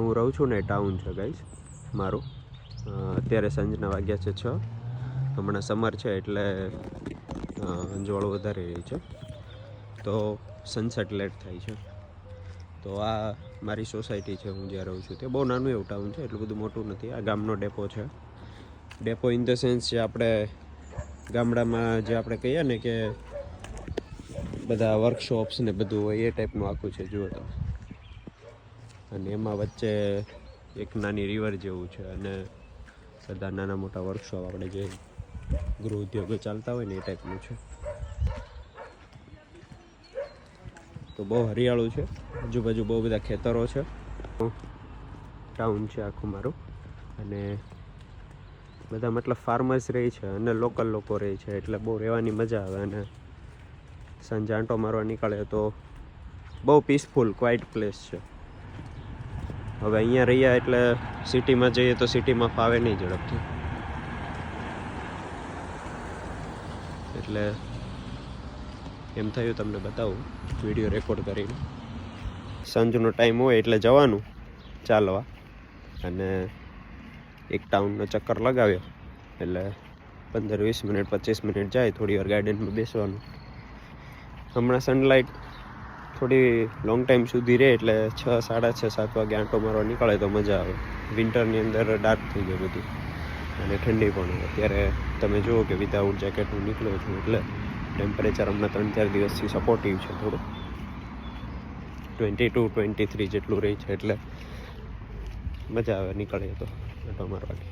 જ્યાં હું રહું છું ને ટાઉન છે ગાઈસ મારું. અત્યારે સાંજના વાગ્યા છે 6. હમણાં સમર છે એટલે અંજવાળો વધારે રહી છે, તો સનસેટ લેટ થાય છે. તો આ મારી સોસાયટી છે, હું જ્યાં રહું છું તે બહુ નાનું એવું ટાઉન છે, એટલું બધું મોટું નથી. આ ગામનો ડેપો છે. ડેપો ઇન ધ સેન્સ જે આપણે ગામડામાં જે આપણે કહીએ ને કે બધા વર્કશોપ્સ ને બધું હોય એ ટાઈપનું આખું છે, જુઓ તો. અને એમાં વચ્ચે એક નાની રિવર જેવું છે અને બધા નાના મોટા વર્કશોપ આપણે જે ગૃહ ઉદ્યોગો ચાલતા હોય ને એ ટાઈપનું છે. તો બહુ હરિયાળું છે, આજુબાજુ બહુ બધા ખેતરો છે. ટાઉન છે આખું મારું, અને બધા મતલબ ફાર્મર્સ રહે છે અને લોકલ લોકો રહે છે, એટલે બહુ રહેવાની મજા આવે. અને સાંજે આંટો મારવા નીકળે તો બહુ પીસફુલ ક્વાઇટ પ્લેસ છે. હવે અહીંયા રહ્યા એટલે સિટીમાં જઈએ તો સિટીમાં ફાવે નહીં ઝડપથી, એટલે એમ થયું તમને બતાવું વિડીયો રેકોર્ડ કરીને. સાંજનો ટાઈમ હોય એટલે જવાનું ચાલવા, અને એક ટાઉનનો ચક્કર લગાવ્યો એટલે 15-20 મિનિટ 25 મિનિટ જાય, થોડી વાર ગાર્ડનમાં બેસવાનું. હમણાં સનલાઇટ થોડી લોંગ ટાઈમ સુધી રહે એટલે 6, 6:30, 7 વાગે આંટો મારવા નીકળે તો મજા આવે. વિન્ટરની અંદર ડાર્ક થઈ જાય બધું અને ઠંડી પણ હોય. અત્યારે તમે જુઓ કે વિધાઉટ જેકેટ હું નીકળ્યો છું, એટલે ટેમ્પરેચર હમણાં 3-4 દિવસથી સપોર્ટિવ છે થોડું, 22-23 જેટલું રહે છે, એટલે મજા આવે નીકળે તો આંટો મારવાની.